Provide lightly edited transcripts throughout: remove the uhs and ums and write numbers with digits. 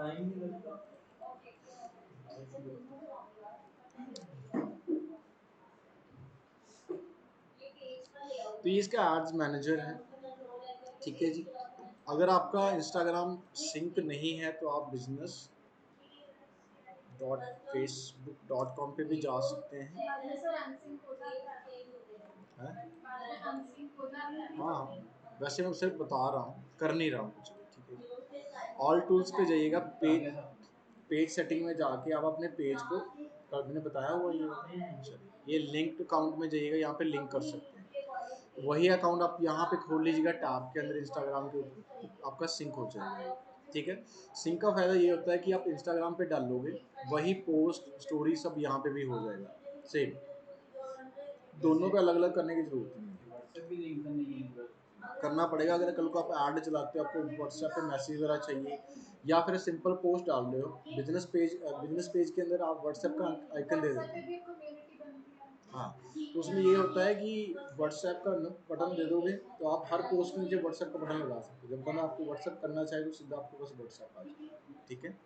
तो ये इसका एड्स मैनेजर है, ठीक है जी। अगर आपका इंस्टाग्राम सिंक नहीं है तो आप business dot Facebook dot com पे भी जा सकते हैं। हाँ, वैसे मैं सिर्फ बता रहा हूँ, कर नहीं रहा हूँ कुछ भी, ठीक है। ऑल टूल्स पे जाइएगा, पेज पेज सेटिंग में जाके आप अपने पेज को, कल मैंने बताया हुआ ये लिंक्ड अकाउंट में जाइएगा, यहाँ पे लिंक कर सकते हैं। वही अकाउंट आप यहाँ पे खोल लीजिएगा टैब के अंदर इंस्टाग्राम के ऊपर, आपका सिंक हो जाएगा, ठीक है। सिंक का फायदा ये होता है कि आप इंस्टाग्राम पे डालोगे वही पोस्ट स्टोरी सब यहाँ पे भी हो जाएगा सेम, दोनों पे अलग अलग करने की जरूरत नहीं है। व्हाट्सएप भी लिंक करना पड़ेगा अगर कल को आप ऐड चलाते हो, आपको व्हाट्सएप पे मैसेज वगैरह चाहिए, या फिर सिंपल पोस्ट डाल रहे हो बिजनेस पेज के अंदर आप व्हाट्सएप का आइकन दे देते हैं। हाँ, तो उसमें ये होता है कि व्हाट्सएप का बटन दे दोगे तो आप हर पोस्ट के नीचे व्हाट्सएप का बटन लगा सकते हो, जब बंदा आपको व्हाट्सएप करना चाहे तो सीधा आपको बस व्हाट्सएप आ जाए, ठीक है।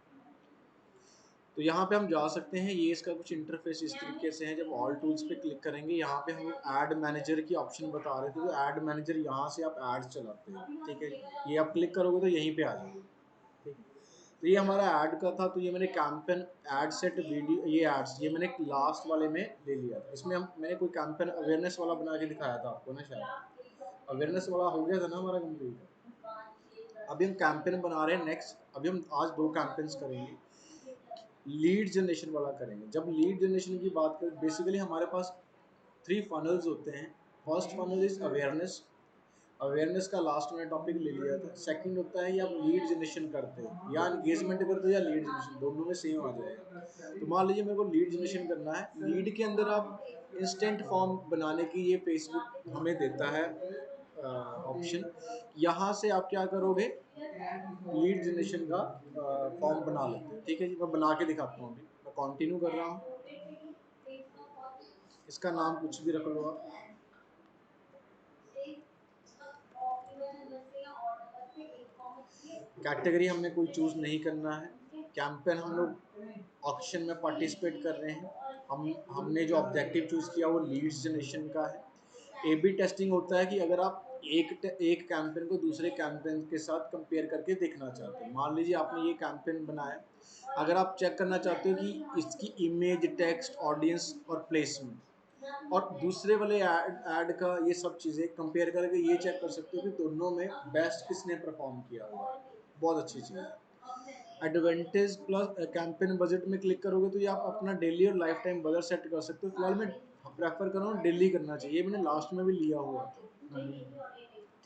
तो यहाँ पे हम जा सकते हैं, ये इसका कुछ इंटरफेस इस तरीके से है। जब ऑल टूल्स पे क्लिक करेंगे, यहाँ पे हम ऐड मैनेजर की ऑप्शन बता रहे थे, तो ऐड मैनेजर यहाँ से आप एड्स चलाते हो, ठीक है। ये आप क्लिक करोगे तो यहीं पे आ जाएगा, ठीक। तो ये हमारा ऐड का था, तो ये मैंने कैंपेन ऐड सेट वीडियो, ये एड्स ये मैंने लास्ट वाले में ले लिया था। इसमें हम मैंने कोई कैंपेन अवेयरनेस वाला बना के दिखाया था आपको ना, शायद अवेयरनेस वाला हो गया था ना हमारा कंप्लीट। अभी हम कैंपेन बना रहे हैं नेक्स्ट, अभी हम आज 2 कैंपेन्स करेंगे, लीड जनरेशन वाला करेंगे। जब लीड जनरेशन की बात करें, बेसिकली हमारे पास 3 फनल्स होते हैं। First funnel is awareness, awareness का लास्ट में टॉपिक ले लिया था। सेकंड होता है कि आप लीड जनरेशन करते हो या एंगेजमेंट करते हो या लीड जनरेशन, दोनों में सेम आ जाएगा। तो मान लीजिए मेरे को लीड जनरेशन करना है, लीड के अंदर आप इंस्टेंट फॉर्म बनाने की ये फेसबुक हमें देता है ऑप्शन। यहाँ से आप क्या करोगे, लीड जनरेशन का फॉर्म बना लेते हैं, ठीक है जी। मैं बना के दिखाता हूँ, अभी मैं कंटिन्यू कर रहा हूँ। इसका नाम कुछ भी रख लो आप, कैटेगरी हमने कोई चूज नहीं करना है। कैंपेन हम लोग ऑक्शन में पार्टिसिपेट कर रहे हैं। हमने जो ऑब्जेक्टिव चूज किया वो लीड्स जनरेशन का है। ए बी टेस्टिंग होता है कि अगर आप एक कैंपेन को दूसरे कैंपेन के साथ कंपेयर करके देखना चाहते हो। मान लीजिए आपने ये कैंपेन बनाया, अगर आप चेक करना चाहते हो कि इसकी इमेज, टेक्स्ट, ऑडियंस और प्लेसमेंट और दूसरे वाले ऐड का ये सब चीज़ें कंपेयर करके ये चेक कर सकते हो कि दोनों में बेस्ट किसने परफॉर्म किया हुआ है। बहुत अच्छी चीज़ है। एडवांटेज प्लस कैंपेन बजट में क्लिक करोगे तो ये आप अपना डेली और लाइफ टाइम बजट सेट कर सकते हो। फिलहाल मैं प्रेफर कर रहा हूँ डेली करना चाहिए, मैंने लास्ट में भी लिया हुआ था,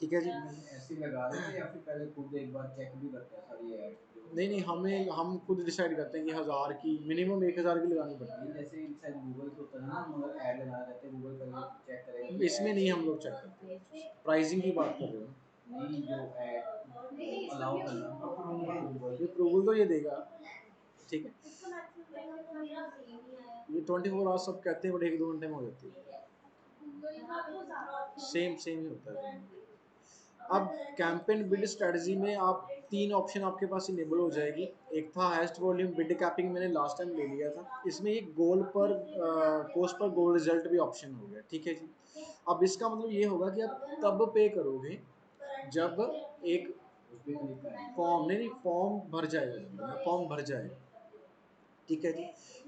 ठीक है जी। ऐसे लगा रहे थे या फिर पहले खुद एक बार चेक भी करते हैं सारी ऐड? नहीं नहीं, हम खुद डिसाइड करते हैं कि 1000 की मिनिमम 1000 की लगानी पड़ती है। जैसे शायद गूगल पे होता है ना, मगर ऐड लगा रहते हैं, गूगल पहले चेक करेगा। इसमें नहीं, हम लोग चेक करते हैं, प्राइसिंग की बात कर रहे हो नहीं, जो ऐड अलाउ करना, ये अप्रूवल तो ये देगा, ठीक है। ये 24 आवर्स सब कहते हैं, बट 1-2 घंटे में हो जाती है। सेम सेम ही होता है। अब कैंपेन बिड स्ट्रेटजी में आप 3 ऑप्शन आपके पास इनेबल हो जाएगी। एक था हाईएस्ट वॉल्यूम बिड कैपिंग, मैंने लास्ट टाइम ले लिया था। इसमें एक गोल पर पोस्ट पर गोल रिजल्ट भी ऑप्शन हो गया, ठीक है जी। अब इसका मतलब ये होगा कि आप तब पे करोगे जब एक फॉर्म, नहीं फॉर्म भर जाएगा, जब फॉर्म भर जाएगा, ठीक है जी।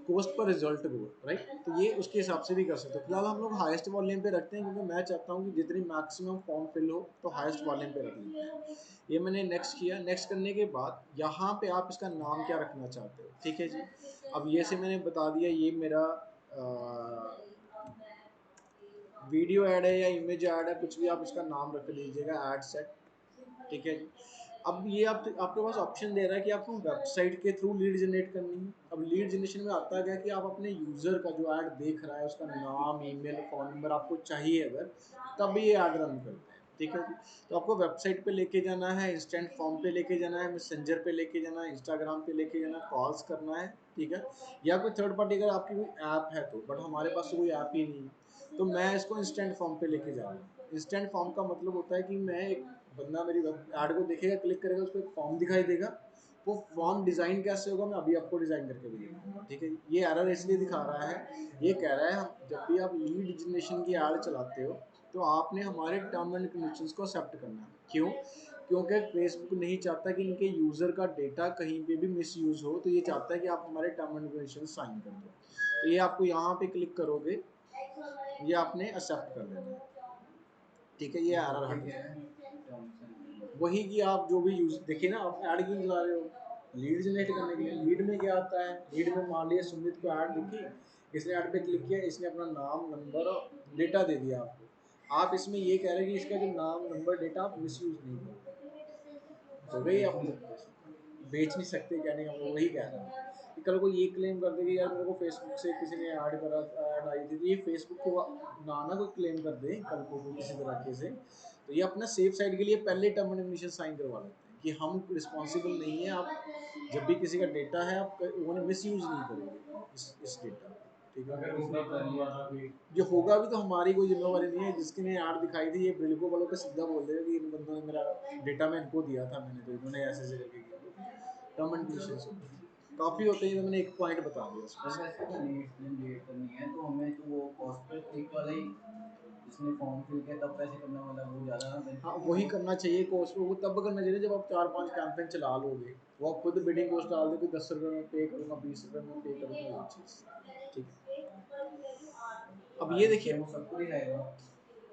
कोस्ट पर रिजल्ट को, राइट, तो ये उसके हिसाब से भी कर सकते हो। फिलहाल हम लोग हाईएस्ट वॉल्यूम पे रखते हैं क्योंकि मैं चाहता हूँ कि जितनी मैक्सिमम फॉर्म फिल हो तो हाईएस्ट वॉल्यूम पे रख लेते हैं। ये मैंने नेक्स्ट किया। नेक्स्ट करने के बाद यहाँ पे आप इसका नाम क्या रखना चाहते हो, ठीक है जी। अब ये से मैंने बता दिया, ये मेरा वीडियो ऐड है या इमेज ऐड है, कुछ भी आप इसका नाम रख लीजिएगा, ऐड सेट, ठीक है जी। अब ये आपके पास ऑप्शन दे रहा है कि आपको वेबसाइट के थ्रू लीड जनरेट करनी है। अब लीड जनरेशन में आता है कि आप अपने यूजर का जो ऐड देख रहा है उसका नाम, ईमेल, फोन नंबर आपको चाहिए अगर, तब ये ऐड रन करते हैं, ठीक है जी। तो आपको वेबसाइट पे लेके जाना है, इंस्टेंट फॉर्म पे लेके जाना है, मैसेंजर पे लेके जाना है, इंस्टाग्राम पे लेके जाना है, कॉल्स करना है, ठीक है। या कोई थर्ड पार्टी अगर आपकी कोई ऐप है तो, बट हमारे पास तो कोई ऐप ही नहीं है, तो मैं इसको इंस्टेंट फॉर्म पे लेके जा रहा हूँ। इंस्टेंट फॉर्म का मतलब होता है कि मैं एक बंदा मेरी ऐड को देखेगा, क्लिक करेगा, उसको एक फॉर्म दिखाई देगा, वो फॉर्म डिज़ाइन कैसे होगा मैं अभी आपको डिज़ाइन करके भी दिखाऊंगा, ठीक है। ये एरर इसलिए दिखा रहा है, ये कह रहा है जब भी आप लीड जनरेशन की ऐड चलाते हो तो आपने हमारे टर्म एंड कंडीशंस को एक्सेप्ट करना है। क्यों? क्योंकि फेसबुक नहीं चाहता कि इनके यूज़र का डेटा कहीं पे भी मिसयूज़ हो, तो ये चाहता है कि आप हमारे टर्म एंड कंडीशन साइन कर दो। तो ये आपको यहाँ पे क्लिक करोगे, ये आपने एक्सेप्ट कर लेना है, ठीक है। ये एरर हट जाएगा। वही कि आप जो भी यूज देखिए ना, आप ऐड क्यों चला रहे हो? लीड जनरेट करने के लिए। लीड में क्या आता है? लीड में मान लिया सुमित को ऐड दिखी, इसने ऐड पे क्लिक किया, इसने अपना नाम नंबर और डेटा दे दिया आपको। आप इसमें ये कह रहे हैं कि इसका जो नाम नंबर डेटा आप मिस यूज नहीं करो, तो भाई आप बेच नहीं सकते, कहने का मतलब वही कह रहा है कि कल को ये क्लेम कर दे कि यार मेरे को फेसबुक से किसी ने ऐड करा, ऐड आई थी, तो ये फेसबुक को ना कोई क्लेम कर दे कल को किसी तरीके से, तो ये अपना सेफ साइड के लिए पहले टर्म एंड कंडीशन साइन करवा लेते हैं कि हम रिस्पॉन्सिबल नहीं है, आप जब भी किसी का डेटा है आप वो मिस यूज नहीं करोगे इस डेटा, ठीक है। जो होगा भी तो हमारी कोई जिम्मेवारी नहीं है। जिसकी ने ऐड दिखाई थी, ये बिल्कुल वालों पे सीधा बोल देगा कि इन बंदों ने मेरा डेटा मैं इनको दिया था, मैंने तो इन्होंने ऐसे ऐसे करके किया। टर्म एंड कंडीशंस काफ़ी होते हैं, तो मैंने एक पॉइंट बता दिया उसमें। वैसे तो लीड करनी है तो हमें तो वो कॉस्ट पे क्लिक वाला ही, जिसने फॉर्म फिल किया तब पैसे करना वाला वो ज़्यादा हाँ बेनिफिट है वही वो। करना चाहिए। कोस्ट वो तब करना चाहिए जब आप 4-5 कैंपेन चला लोगे, वो आप खुद बिडिंग कोस्ट डाल दो कि 10 रुपये में पे करूँगा, 20 रुपये में पे करूँगा, ये चीज़, ठीक है। अब ये देखिए, वो सबको दिखाएगा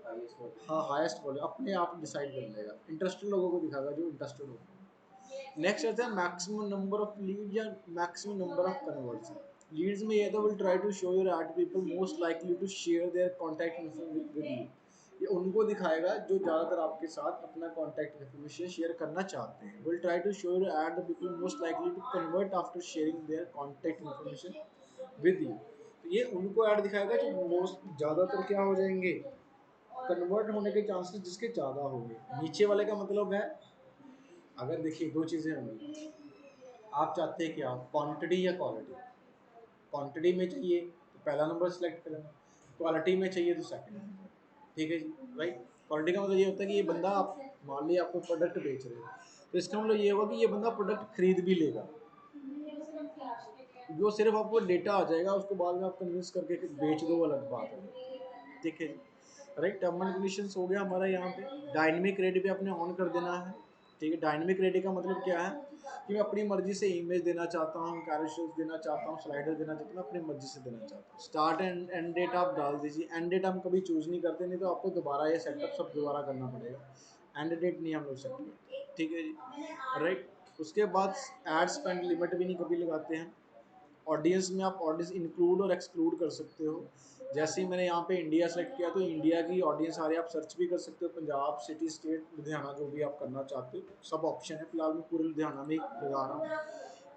हाईएस्ट वाले। हाँ हाईएस्ट बोले अपने आप डिसाइड कर लेगा, इंटरेस्टेड लोगों को दिखाएगा जो इंटरेस्टेड होगा। नेक्स्ट आता है मैक्सिमम नंबर ऑफ लीड या maximum number of conversion. Leads में ये तो will try to show your ad people most likely to share their contact information with you. ये उनको दिखाएगा जो ज़्यादातर आपके साथ अपना कॉन्टैक्ट इन्फॉर्मेशन शेयर करना चाहते हैं। Will try to show your ad the people most likely to convert after sharing their contact information with you. तो ये उनको ऐड दिखाएगा जो मोस्ट ज़्यादातर क्या हो जाएंगे, कन्वर्ट होने के चांसेस जिसके ज़्यादा होंगे। नीचे वाले का मतलब है, अगर देखिए दो चीज़ें होंगी, आप चाहते हैं क्या, क्वांटिटी या क्वालिटी। क्वांटिटी में चाहिए तो पहला नंबर सेलेक्ट करें, क्वालिटी में चाहिए तो सेकंड नंबर, ठीक है जी, राइट। क्वालिटी का मतलब ये होता है कि ये बंदा, आप मान लिया आपको प्रोडक्ट बेच रहे हो, तो इसका मतलब ये होगा कि ये बंदा प्रोडक्ट खरीद भी लेगा। जो सिर्फ आपको डेटा आ जाएगा, उसको बाद में आप कन्विंस करके बेच दो, अलग बात है, ठीक है जी, राइट। टर्म एंड कंडीशंस हो गया हमारा यहाँ पे। डायनेमिक रेट भी आपने ऑन कर देना है, ठीक है। डायनेमिक रेट का मतलब क्या है कि मैं अपनी मर्जी से इमेज देना चाहता हूँ, कैरोसेल्स देना चाहता हूँ, स्लाइडर देना चाहता हूँ, मैं अपनी मर्जी से देना चाहता हूँ। स्टार्ट एंड एंड डेट आप डाल दीजिए। एंड डेट हम कभी चूज नहीं करते, नहीं तो आपको दोबारा ये सेटअप सब दोबारा करना पड़ेगा। एंड डेट नहीं हम लोग सेट करते, ठीक है जी, राइट। उसके बाद एड स्पेंड लिमिट भी नहीं कभी लगाते हैं। ऑडियंस में आप ऑडियंस इंक्लूड और एक्सक्लूड कर सकते हो। जैसे ही मैंने यहाँ पे इंडिया सेलेक्ट किया तो इंडिया की ऑडियंस आ रही है, आप सर्च भी कर सकते हो, पंजाब, सिटी, स्टेट, लुधियाना, जो भी आप करना चाहते हो सब ऑप्शन है। फिलहाल मैं पूरे लुधियाना में ही लगा रहा हूँ।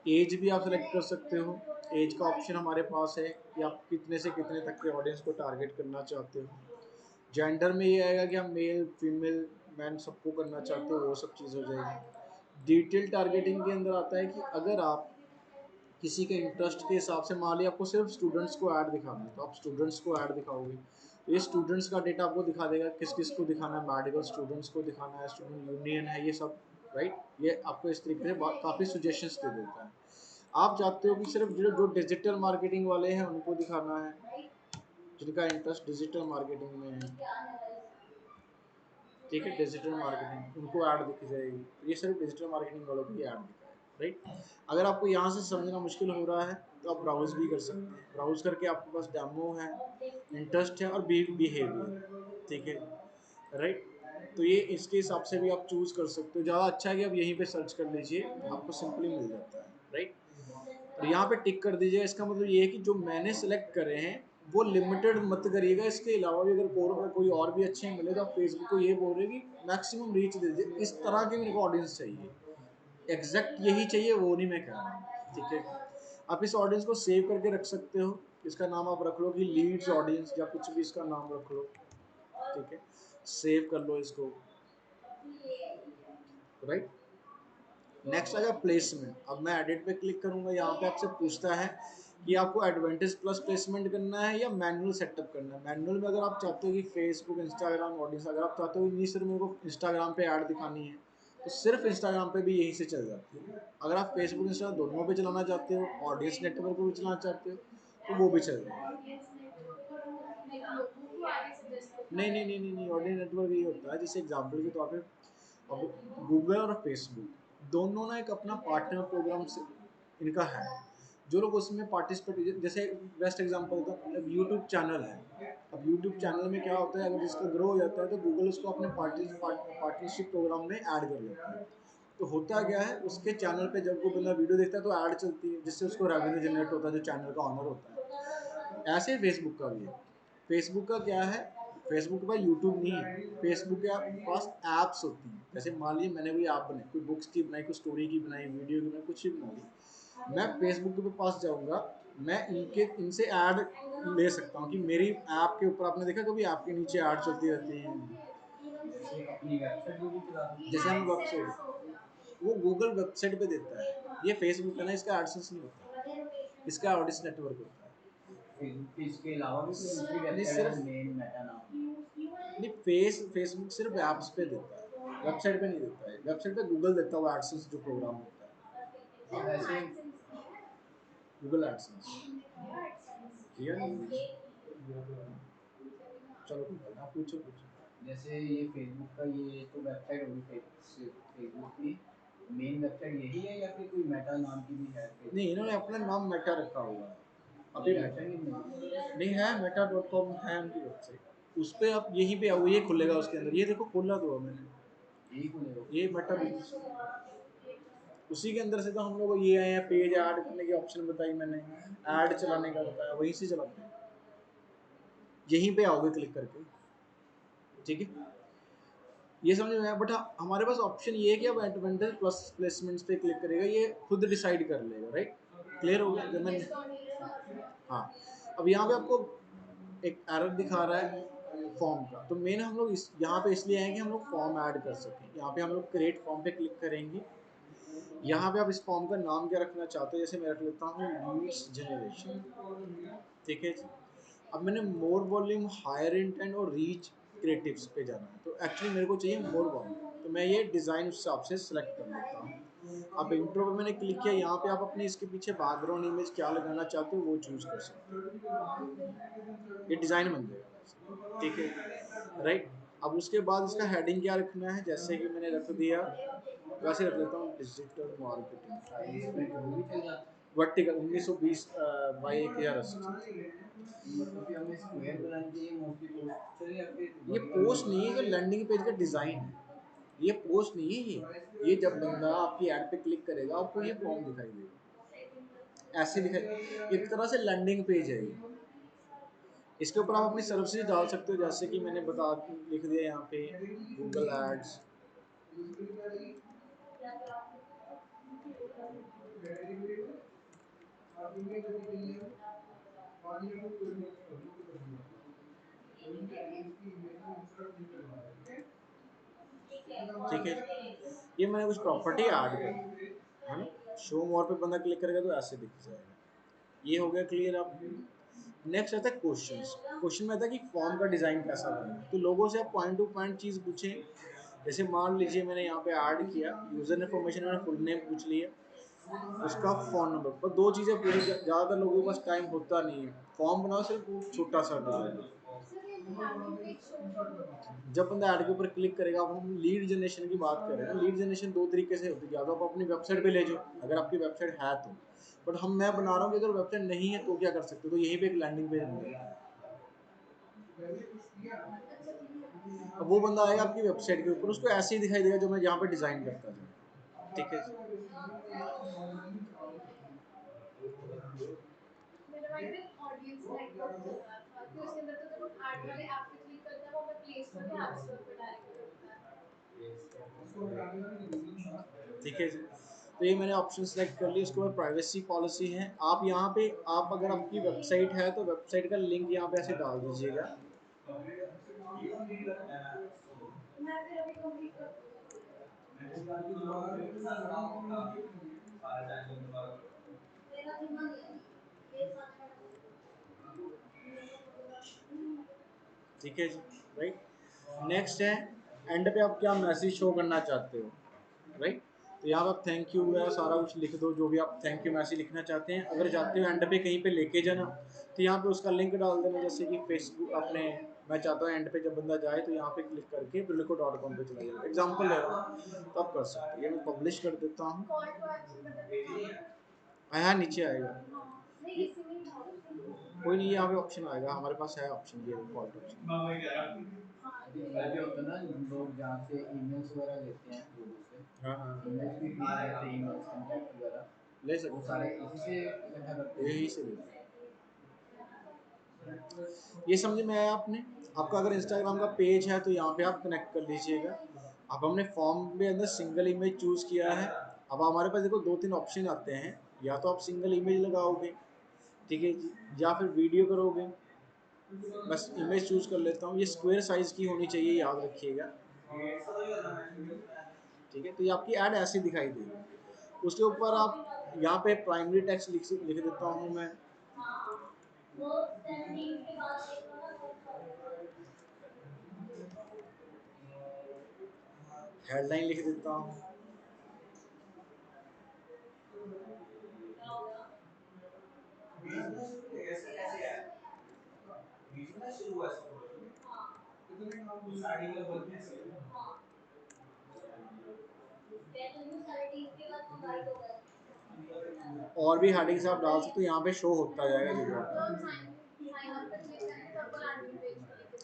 एज भी आप सेलेक्ट कर सकते हो, एज का ऑप्शन हमारे पास है कि आप कितने से कितने तक के ऑडियंस को टारगेट करना चाहते हो। जेंडर में ये आएगा कि हम मेल फीमेल मैन सबको करना चाहते हो, वो सब चीज़ हो जाएगी। डिटेल टारगेटिंग के अंदर आता है कि अगर आप किसी के इंटरेस्ट के हिसाब से, मान लिया आपको सिर्फ स्टूडेंट्स को ऐड दिखाना है तो आप स्टूडेंट्स को ऐड दिखाओगे, तो ये स्टूडेंट्स का डेटा आपको दिखा देगा किस किस को दिखाना है। मेडिकल स्टूडेंट्स को दिखाना है, स्टूडेंट यूनियन है, ये सब, राइट। ये आपको इस तरीके से काफ़ी सजेशंस दे देता है। आप चाहते हो कि सिर्फ जो जो डिजिटल मार्केटिंग वाले हैं उनको दिखाना है, जिनका इंटरेस्ट डिजिटल मार्केटिंग में है, ठीक है, डिजिटल मार्केटिंग उनको ऐड दिख जाएगी। तो ये सिर्फ डिजिटल मार्केटिंग वालों को ही ऐड दिखाएगा, राइट। अगर आपको यहाँ से समझना मुश्किल हो रहा है तो आप ब्राउज भी कर सकते हैं। ब्राउज करके आपके पास डेमो है, इंटरेस्ट है और बिहेवियर, ठीक है, राइट। तो ये इसके हिसाब से भी आप चूज कर सकते हो। ज़्यादा अच्छा है कि आप यहीं पे सर्च कर लीजिए, आपको सिंपली मिल जाता है, राइट। और यहाँ पे टिक कर दीजिए। इसका मतलब ये है कि जो मैंने सेलेक्ट करे हैं वो लिमिटेड मत करिएगा, इसके अलावा भी अगर कोई और भी अच्छे मिले तो आप फेसबुक को ये बोल रहे हैं कि मैक्सिमम रीच दे दीजिए, इस तरह के मेरे को ऑडियंस चाहिए, एग्जैक्ट यही चाहिए वो नहीं मैं कह रहा हूँ, ठीक है। आप इस ऑडियंस को सेव करके रख सकते हो। इसका नाम आप रख लो कि लीड्स ऑडियंस या कुछ भी इसका नाम रख लो, ठीक है। सेव कर लो इसको, राइट। नेक्स्ट आ गया प्लेसमेंट। अब मैं एडिट पे क्लिक करूंगा, यहाँ पे आपसे पूछता है कि आपको एडवांटेज प्लस प्लेसमेंट करना है या मैनुअल सेटअप करना है। मैनुअल में अगर आप चाहते हो कि फेसबुक इंस्टाग्राम ऑडियंस, अगर आप चाहते हो नहीं सर मेरे को इंस्टाग्राम पे ऐड दिखानी है, तो सिर्फ इंस्टाग्राम पे भी यही से चल जाती है। अगर आप फेसबुक इंस्टाग्राम दोनों पे चलाना चाहते हो, ऑडियंस नेटवर्क पे भी चलाना चाहते हो, तो वो भी चल जाएगा। नहीं, ऑडियंस नेटवर्क ये होता है, जैसे एग्जांपल के तौर पे अब गूगल और फेसबुक दोनों ना एक अपना पार्टनर प्रोग्राम से इनका है। जो लोग उसमें पार्टिसिपेट, जैसे बेस्ट एग्जांपल तो अब यूट्यूब चैनल है। अब यूट्यूब चैनल में क्या होता है, अगर जिसका ग्रो हो जाता है तो गूगल उसको अपने पार्टनरशिप प्रोग्राम में ऐड कर लेता है। तो होता क्या है, उसके चैनल पे जब कोई बंदा वीडियो देखता है तो ऐड चलती है, जिससे उसको रेवेन्यू जनरेट होता है, जो चैनल का ऑनर होता है। ऐसे फेसबुक का भी है। फेसबुक का क्या है, फेसबुक के पास यूट्यूब नहीं है, फेसबुक के पास ऐप्स होती हैं। जैसे मान लीजिए मैंने कोई ऐप बनाई, कोई बुक्स की बनाई, कोई स्टोरी की बनाई, वीडियो की बनाई, कुछ भी बना ली, मैं फेसबुक के पास जाऊंगा, मैं इनसे ऐड ले सकता हूँ कि मेरी ऐप के ऊपर, आपने देखा कभी ऐप के नीचे ऐड चलती रहती है, जैसे एक अपनी वेबसाइट भी चला सकते जैसे हम हैं। वेबसाइट, वो गूगल वेबसाइट पे देता है। ये फेसबुक है ना, इसका एडसेंस नहीं होता, इसका ऑडियंस नेटवर्क होता है। फेसबुक पे इसके अलावा भी कोई दूसरी नहीं वेबसाइट सिर्फ, है मेन मेटा नाम की? नहीं फेसबुक सिर्फ ऐप्स पे देता है, वेबसाइट पे नहीं देता है। वेबसाइट पे गूगल देता है वो एडसेंस जो प्रोग्राम होता हाँ वैसे है, गूगल एडसेंस। ठीक है, चलो कोई बात नहीं, आप पूछो पूछो। जैसे ये फेसबुक का ये तो वेबसाइट होगी फेसबुक की मेन वेबसाइट यही है या फिर कोई मेटा नाम की भी है नहीं, फेसबुक इन्होंने की? अपना नाम मेटा रखा हुआ है। ये अभी मेटा वेबसाइट नहीं नहीं है, मेटा डॉट कॉम है उनकी वेबसाइट। उस पर आप यहीं पे आओ, ये खुलेगा उसके अंदर, ये देखो खोला तो है मैंने, यही खुलेगा ये उसके मेटा अंदर? बिजनेस, उसी के अंदर से तो हम लोग को ये आए हैं, पेज ऐड करने की ऑप्शन बताई मैंने, ऐड चलाने का बताया, वहीं से चलाते हैं। यहीं पे आओगे क्लिक करके, ठीक है, ये समझ में आया। बट हमारे पास ऑप्शन ये है कि अब एडवांटेज प्लस प्लेसमेंट्स पे क्लिक करेगा, ये खुद डिसाइड कर लेगा, राइट। क्लियर हो गया जब मैंने, हाँ। अब यहाँ पे आपको एक एरर दिखा रहा है फॉर्म का, तो मेन हम लोग इस यहाँ पे इसलिए आए कि हम लोग फॉर्म ऐड कर सकें। यहाँ पे हम लोग क्रिएट फॉर्म पे क्लिक करेंगे। यहाँ पे आप इस फॉर्म का नाम क्या रखना चाहते हो, जैसे मैं रख लेता हूँ लीड्स जनरेशन, ठीक है जी। अब मैंने मोर वॉल्यूम, हायर इंटेंट और रीच क्रिएटिव्स पे जाना है, तो एक्चुअली मेरे को चाहिए मोर वॉल्यूम, तो मैं ये डिज़ाइन उस हिसाब से सिलेक्ट कर लेता हूँ। अब इंट्रो पे मैंने क्लिक किया, यहाँ पे आप अपनी इसके पीछे बैकग्राउंड इमेज क्या लगाना चाहते हो वो चूज कर सकते हो, ये डिज़ाइन बन जाएगा वैसे, ठीक है, राइट। अब उसके बाद इसका हेडिंग क्या रखना है, जैसे कि मैंने रख दिया, वैसे रख लेता हूँ डिजिटल साइज मार्केटिंग में वो भी चल जाता है? Vertical 1920 by 1080। मतलब कि हमें स्क्वायर बनानी चाहिए मोस्टली पोस्टर या फिर ये वर्टिकल पोस्ट बनानी नहीं है, जो लैंडिंग पेज का डिजाइन है, ये पोस्ट नहीं है। ये जब बंदा आपकी ऐड पे क्लिक करेगा आपको ये फॉर्म दिखाई देगा, ऐसे दिखाई, एक तरह से लैंडिंग पेज है ये। इसके ऊपर आप अपनी सर्विसेज डाल सकते हो, जैसे कि मैंने बता लिख दिया यहाँ पे गूगल एड्स, ठीक है। ये मैंने कुछ प्रॉपर्टी ऐड कर दी है ना, शो मोर पे बंदा क्लिक करेगा तो ऐसे दिख जाएगा। ये हो गया क्लियर आप। नेक्स्ट आता है क्वेश्चंस। क्वेश्चन में आता है कि फॉर्म का डिजाइन कैसा करना है, तो लोगों से आप पॉइंट टू पॉइंट चीज पूछें। जैसे मान लीजिए मैंने यहाँ पे ऐड किया, यूजर इन्फॉर्मेशन मैंने फुल नेम पूछ लिया, उसका फोन नंबर, पर दो चीजें पूरी, ज्यादातर लोगों के पास टाइम होता नहीं है, फॉर्म बनाओ सिर्फ छोटा सा डिजाइन। जब बंदा ऐड के ऊपर क्लिक करेगा, अब हम लीड जनरेशन की बात कर रहे हैं, लीड जनरेशन दो तरीके से होती है, या तो आप अपनी वेबसाइट पे ले जाओ अगर आपकी वेबसाइट है तो, बट मैं बना रहा हूँ कि अगर वेबसाइट नहीं है तो क्या कर सकते हो, तो यहीं पे एक लैंडिंग पेज बन जाएगा। अब वो बंदा आएगा आपकी वेबसाइट के ऊपर, उसको ऐसे ही दिखाई देगा जो मैं यहाँ पे डिजाइन करता हूँ, ठीक है। मेरा भाई ना ऑडियंस नेटवर्क चल रहा था कि उसके अंदर तो जब हम ऐड वाले ऐप पे क्लिक करते हैं वो हमें प्ले स्टोर या ऐप स्टोर पे डायरेक्ट करता है, ठीक है जी। तो ये मैंने ऑप्शन सेलेक्ट कर लिया। उसके बाद प्राइवेसी पॉलिसी है, आप यहाँ पे, आप अगर आपकी वेबसाइट है तो वेबसाइट का लिंक यहाँ पे ऐसे डाल दीजिएगा। मैं फिर अभी कंप्लीट कर ठीक है जी, राइट। नेक्स्ट है, एंड पे आप क्या मैसेज शो करना चाहते हो, राइट। तो यहाँ पे आप थैंक यू है सारा कुछ लिख दो, जो भी आप थैंक यू मैसेज लिखना चाहते हैं। अगर चाहते हो एंड पे कहीं पे लेके जाना, तो यहाँ पे उसका लिंक डाल देना, जैसे कि फेसबुक अपने, मैं चाहता हूँ एंड पे जब बंदा जाए तो यहाँ पे क्लिक करके बिल्को.com पे चला जाए, एग्जाम्पल ले रहा हूँ, तो आप कर सकते हैं। ये मैं पब्लिश कर देता हूँ, हाँ नीचे आएगा, कोई नहीं, यहाँ पे ऑप्शन आएगा, हमारे पास है ऑप्शन, ये डिफॉल्ट ऑप्शन। अभी वो भी होता है ना, लोग जहाँ से ईमेल्स वगैरह लेते हैं लोगों से, हाँ हाँ ईमेल्स भी भेज देते हैं, ईमेल्स कॉन्टैक्ट वगैरह, ले वो सकते सारे हैं, इसी से इकट्ठा करते यही हैं। से ले, ये समझ में आया आपने। आपका अगर इंस्टाग्राम का पेज है तो यहाँ पे आप कनेक्ट कर लीजिएगा। अब हमने फॉर्म में अंदर सिंगल इमेज चूज किया है। अब हमारे पास देखो दो तीन ऑप्शन आते हैं, या तो आप सिंगल इमेज लगाओगे, ठीक है जी, या फिर वीडियो करोगे। बस इमेज चूज कर लेता हूँ, ये स्क्वायर साइज की होनी चाहिए, याद रखिएगा, ठीक है। तो ये आपकी ऐड ऐसे दिखाई देगी। उसके ऊपर आप यहाँ पे प्राइमरी टेक्स्ट लिख देता हूँ मैं, हेडलाइन लिख देता हूँ, और भी हेडिंग्स आप डाल सकते हो, यहाँ पे शो होता जाएगा जब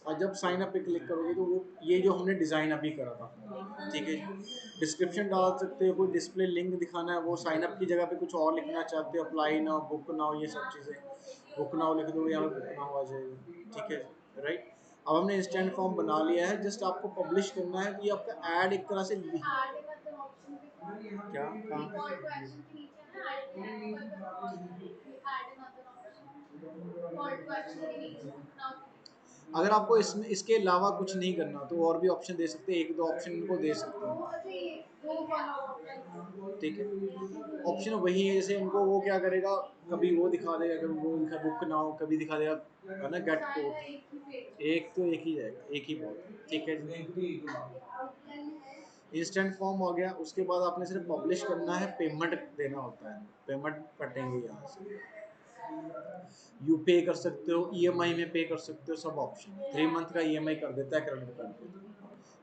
और जब साइन अप पे क्लिक करोगे तो वो ये जो हमने डिज़ाइन अभी करा था, ठीक है। डिस्क्रिप्शन डाल सकते हो, कोई डिस्प्ले लिंक दिखाना है, वो साइन अप की जगह पे कुछ और लिखना चाहते हो, अप्लाई नाउ, बुक नाउ, ये सब चीज़ें, बुक नाउ लिख दो, यहाँ पे बुक नाउ आ जाएगा, ठीक है, राइट। अब हमने इंस्टेंट फॉर्म बना लिया है, जस्ट आपको पब्लिश करना है, कि आपका ऐड एक तरह से क्या अगर आपको इसमें इसके अलावा कुछ नहीं करना तो और भी ऑप्शन दे सकते हैं, एक दो ऑप्शन इनको दे सकते हैं, ठीक है। ऑप्शन वही है, जैसे उनको वो क्या करेगा, कभी वो दिखा देगा, कभी वो दिखा, बुक ना हो, कभी दिखा देगा, है ना, गेट कोड, एक तो एक ही जाएगा, एक ही बहुत, ठीक है। इंस्टेंट फॉर्म हो गया, उसके बाद आपने सिर्फ पब्लिश करना है, पेमेंट देना होता है, पेमेंट कटेंगे यहाँ से, यू पे कर सकते हो, ईएमआई में पे कर सकते हो, सब ऑप्शन, 3 मंथ का ईएमआई कर देता है क्रेडिट कार्ड,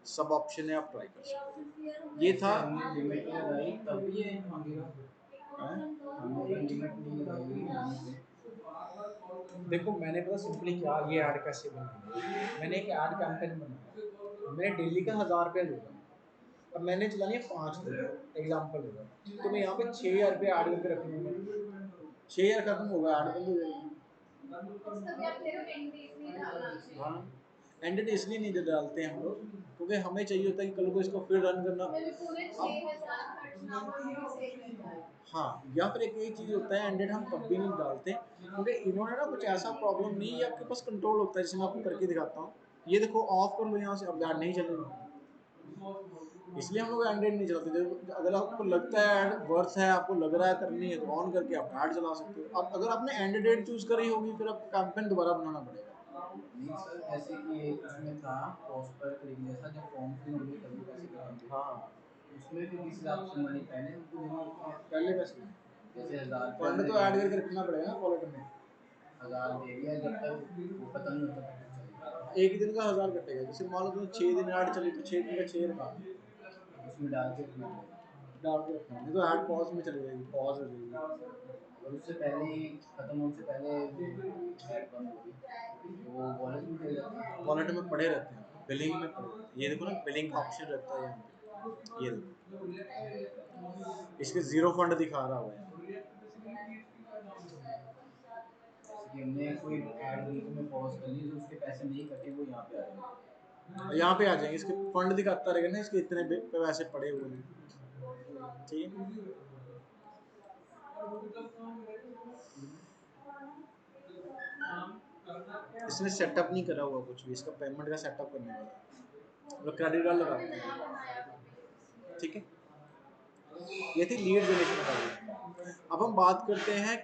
सब ऑप्शन है, आप ट्राई कर सकते हो। ये था, जैसे हमने लिमिट लगाई तब ये मांगेगा, हमने अगर लिमिट नहीं लगाई मनी पे। देखो मैंने पता सिंपली क्या, ये ऐड कैसे बनाई, मैंने एक ऐड कैंपेन बनाया, मैंने डेली का 1000 रुपया दूंगा, अब मैंने चलानी है 5 दिन, एग्जाम्पल दे रहा हूँ, तो मैं यहाँ पे 6000 रुपया ऐड करके रख लूँगा, 6000 खत्म होगा, ऐड बंद हो जाएगी। हाँ, एंड डेट इसलिए नहीं डालते हैं हम लोग, क्योंकि हमें चाहिए होता है कि कल को इसको फिर रन करना। हाँ, या फिर एक यही चीज़ होता है, एंड डेट हम कभी भी नहीं डालते, क्योंकि इन्होंने ना कुछ ऐसा प्रॉब्लम नहीं, ये आपके पास कंट्रोल होता है, जैसे मैं आपको करके दिखाता हूँ, ये देखो ऑफ कर लो यहाँ से, अब ऐड नहीं चलेगा, इसलिए हम लोग एंड्रॉइड नहीं चलाते। जब अगर आपको लगता है ऐड वर्थ है, आपको लग रहा है करनी है, तो ऑन करके आप ऐड चला सकते हो। अब अगर आपने एंड्रॉइड चूज करी होगी, फिर आपको कैंपेन दोबारा बनाना पड़ेगा। नहीं सर, जैसे कि एक उसमें था पोस्ट पर क्लिक जैसा, जब फॉर्म फिल होंगे तभी पैसे कटेंगे, हाँ, उसमें फिर किस हिसाब से मनी पहले उनको देने होते हैं? पहले पैसे नहीं, जैसे 1000 रुपये फंड हमने तो दे ऐड दिए, करके रखना पड़ेगा ना वॉलेट में। 1000 दे दिया, जब तक वो खत्म नहीं होता तब तक चलेगा, एक ही दिन का 1000 कटेगा, जैसे मान लो तुमने 6 दिन ऐड चली, तो 6 दिन का 6 रखा, उसमें डाल के रखना पड़ेगा। डाल के रखना, नहीं तो ऐड पॉज में चली जाएगी, पॉज हो जाएगी। अगर उससे पहले ही खत्म होने से पहले वो ऐड बंद हो गई तो वो वॉलेट में चले जाते हैं। वॉलेट में पड़े रहते हैं, बिलिंग में पड़े रहते हैं, ये देखो ना, बिलिंग का ऑप्शन रहता है यहाँ पे, ये देखो, इसके जीरो फंड दिखा रहा हुआ है। जैसे कि हमने कोई ऐड बीच में पॉज कर ली तो उसके पैसे नहीं कटे, वो यहाँ पे आ जाएंगे। यहाँ पे आ जाएंगे, इसके फंड दिखाता रहेगा ना, इसके इतने पैसे पड़े हुए हैं, ठीक है। इसने सेटअप नहीं करा हुआ कुछ भी, इसका पेमेंट का सेटअप करने वाला, मतलब क्रेडिट कार्ड लगाते हैं, ठीक है। ये थी लीड जनरेशन वाली। अब हम बात करते हैं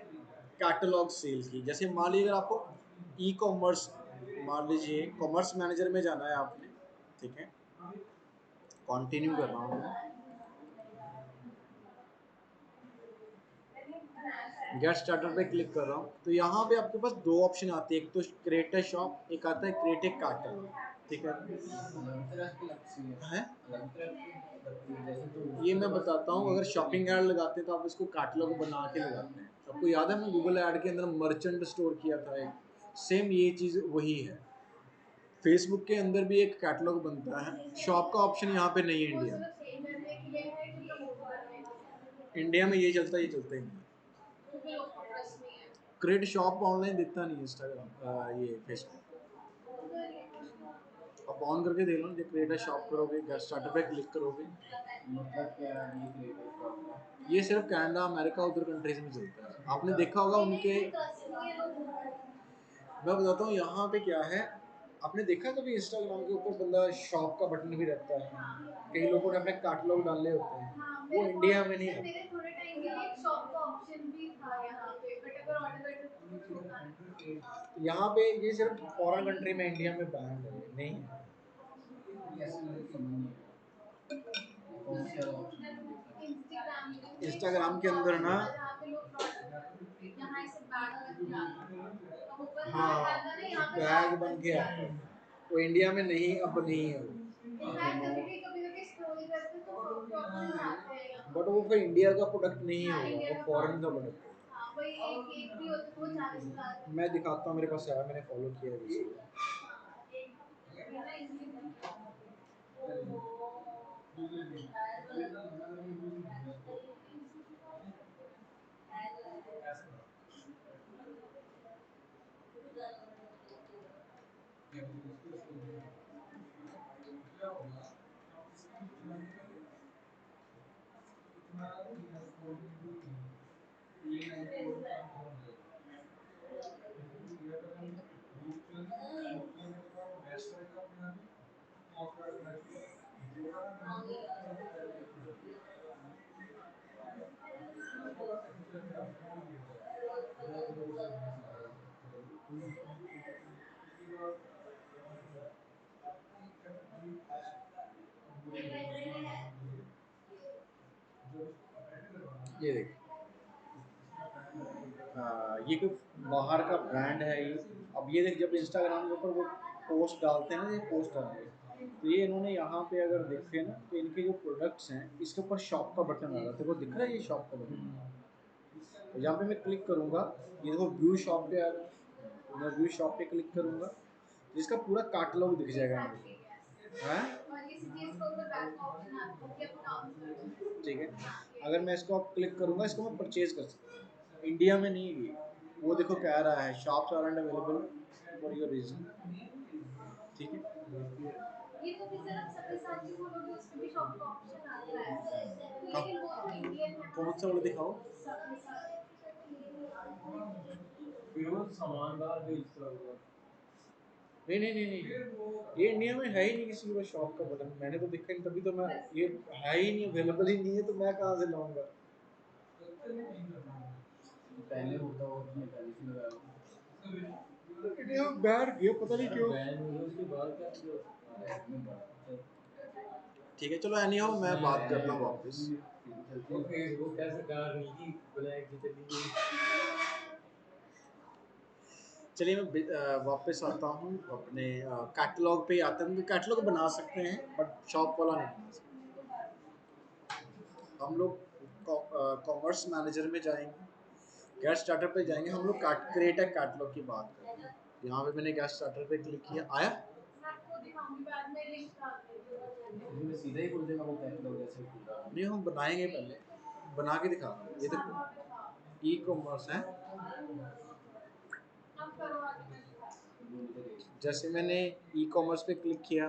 कैटलॉग सेल की। जैसे मान लीजिए अगर आपको ई कॉमर्स, मान लीजिए कॉमर्स मैनेजर में जाना है आपने, ठीक है, कंटिन्यू कर रहा हूँ मैं, गेट स्टार्टर पे क्लिक कर रहा हूँ तो यहाँ पे आपके पास दो ऑप्शन आते हैं, एक तो क्रिएट अ शॉप, एक आता है क्रिएट ए कार्टन। ठीक है। अलग तरह की लगती है अलग तरह की लगती है जैसे तो ये मैं बताता हूँ, अगर शॉपिंग ऐड लगाते हैं तो आप इसको कैटलॉग बना के लगाते हैं। आपको याद है मैं गूगल ऐड के अंदर मर्चेंट स्टोर किया था एक, सेम ये चीज़ वही है। फेसबुक के अंदर भी एक कैटलॉग बनता है, शॉप का ऑप्शन यहाँ पे नहीं है इंडिया में। इंडिया में ये चलता, ये चलता ही नहीं। क्रिएट शॉप ऑनलाइन दिखता नहीं इंस्टाग्राम, ये फेसबुक। आप ऑन करके देख लो, जब क्रिएट शॉप करोगे, गेट स्टार्टर पे क्लिक करोगे। मतलब क्या है ये क्रिएटिव शॉप का? ये सिर्फ कनाडा, अमेरिका, उधर कंट्रीज में चलता है। आपने देखा होगा उनके, मैं बताता हूँ यहाँ पे क्या है। आपने देखा कभी इंस्टाग्राम के ऊपर बंदा शॉप का बटन भी रहता है, कई लोगों ने अपने कैटलॉग डाले होते हैं, वो इंडिया में नहीं है। यहाँ पे ये सिर्फ फॉरेन कंट्री में, इंडिया में बैंड है, नहीं है। ये ऐसे मुझे समझ नहीं आया कौन सा ऑप्शन है देखा इंस्टाग्राम के अंदर ना, हाँ, बैग बन के आता है, वो इंडिया में नहीं, अब नहीं है वो। बट वो फिर इंडिया का प्रोडक्ट नहीं होगा, वो फॉरेन का प्रोडक्ट है। मैं दिखाता हूँ, मेरे पास है, मैंने फॉलो किया है किसी को। ये देख, ये कोई बाहर का ब्रांड है ये। अब ये देख, जब इंस्टाग्राम के ऊपर वो पोस्ट डालते हैं ना, ये पोस्ट डालते हैं, तो ये इन्होंने यहाँ पे अगर देखे ना, तो इनके जो प्रोडक्ट्स हैं इसके ऊपर शॉप का बटन आ रहा है, देखो दिख रहा है ये शॉप का बटन। तो यहाँ पे मैं क्लिक करूँगा, ये देखो व्यू शॉप पे आ रहा है, तो मैं व्यू शॉप पे क्लिक करूँगा, जिसका पूरा कैटलॉग दिख जाएगा मुझे। हैं? ठीक है। अगर मैं इसको अब क्लिक करूँगा, इसको मैं परचेज कर सकता हूँ, इंडिया में नहीं है ये। वो देखो कह रहा है shops are not available for your region. ठीक है। कौन सा वाला दिखाओ। फिर वो सामान बाहर भेजता होगा। नहीं नहीं नहीं नहीं, ये इंडिया में है ही नहीं किसी के पास शॉप का बटन, मैंने तो देखा नहीं, तभी तो मैं, ये है ही नहीं, अवेलेबल ही नहीं है, तो मैं कहाँ से लाऊंगा। पहले होता हो तुमने पहले से लगाया हो इंडिया में बैन किया, पता नहीं क्यों। उसके बाद क्या हो सकता है इसमें बड़ा ठीक है, चलो एनी हाउ मैं बात करता हूँ वापस। वो क्या सरकार नहीं की ब्लैक की चली गई चलिए मैं वापस आता हूँ अपने कैटलॉग पे ही आते हैं, तो कैटलॉग बना सकते हैं बट शॉप वाला नहीं बना सकते। हम लोग कॉमर्स मैनेजर में जाएंगे, गैस स्टार्टर पे जाएंगे, हम लोग क्रिएट ए कैटलॉग की बात करेंगे। यहाँ पे मैंने गैस स्टार्टर पे क्लिक किया, आया। इसमें सीधा ही खुल जाएगा वो कैटलॉग जैसे खुलता है नहीं, हम बनाएंगे पहले, बना के दिखा रहा हूँ, ये देखो ई कॉमर्स है। जैसे मैंने ई कॉमर्स पे क्लिक किया,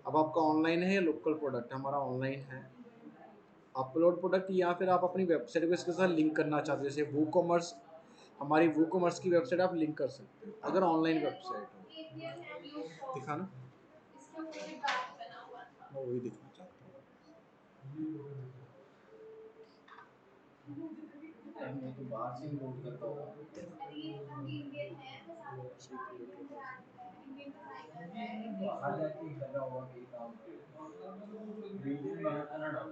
अब आपका ऑनलाइन है या लोकल प्रोडक्ट, हमारा ऑनलाइन है। अपलोड प्रोडक्ट, या फिर आप अपनी वेबसाइट को इसके साथ लिंक करना चाहते हो, जैसे वो कॉमर्स, हमारी वो कॉमर्स की वेबसाइट आप लिंक कर सकते हो अगर ऑनलाइन वेबसाइट हो। दिखाना, मैं वही दिखना चाहता हूँ। मैं तो बाहर से इंपोर्ट करता हूँ बाहर जाके कर रहा होगा कहीं काम रीजन में कनाडा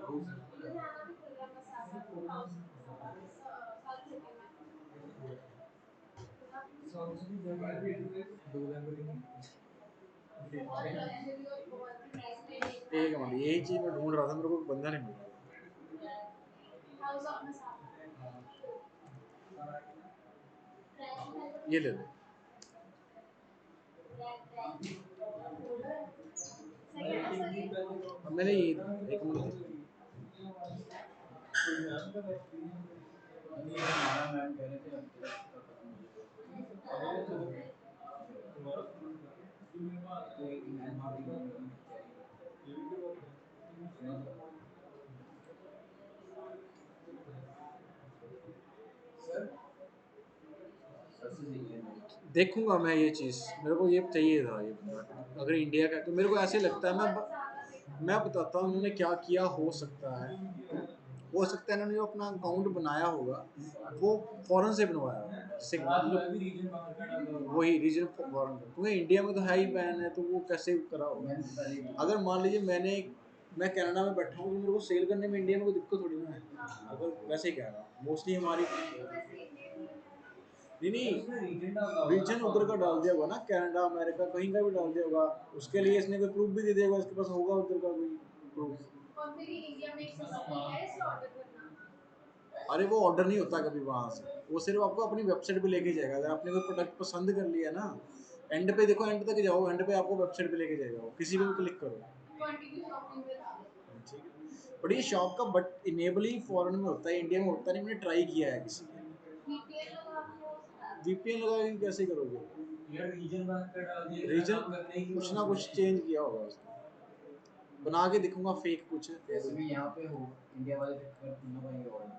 एक मिनट, यही चीज मैं ढूंढ रहा था, मेरे को बंदा नहीं मिल रहा था। ये ले लो। अब मैंने ये एक मिनट। नहीं, हमारा मैम कह रहे थे अब तक खत्म हो जाएगा। तो एक मैम सर सर से चाहिए देखूंगा मैं ये चीज़, मेरे को ये चाहिए था ये बंदा, अगर इंडिया का है, तो मेरे को ऐसे लगता है, मैं बताता हूँ उन्होंने क्या किया हो सकता है। हो सकता है इन्होंने जो अपना अकाउंट बनाया होगा वो फॉरेन से बनवाया होगा, जैसे मतलब वही रीजन फॉरेन का, क्योंकि इंडिया में तो है ही बैन है, तो वो कैसे करा होगा। अगर मान लीजिए मैं कनाडा में बैठा हूँ, तो मेरे को सेल करने में इंडिया में कोई दिक्कत थोड़ी ना है, अगर वैसे ही कह रहा हूँ मोस्टली हमारी नहीं नहीं रीजन उधर का डाल दिया होगा ना, कनाडा अमेरिका कहीं का भी डाल दिया होगा, उसके लिए इसने कोई प्रूफ भी दे दिया होगा, इसके पास होगा उधर का कोई प्रूफ। अरे वो ऑर्डर नहीं होता कभी वहां से, वो सिर्फ आपको अपनी वेबसाइट पे लेके जाएगा, अगर आपने कोई प्रोडक्ट पसंद कर लिया ना, एंड पे देखो, एंड तक जाओ, एंड पे आपको वेबसाइट पे लेके जाएगा, वो किसी पे भी क्लिक करो। ठीक है, बट ये शॉप का बट इनेबल ही फॉरेन में होता है, इंडिया में होता नहीं, मैंने ट्राई किया है किसी के। वीपीएन लगा के कैसे करोगे यार, रीजन कुछ ना कुछ चेंज किया होगा उसने, बना के दिखूंगा फेक कुछ। जैसे भी यहाँ पे हो इंडिया वाले पे कर ना भाई ऑर्डर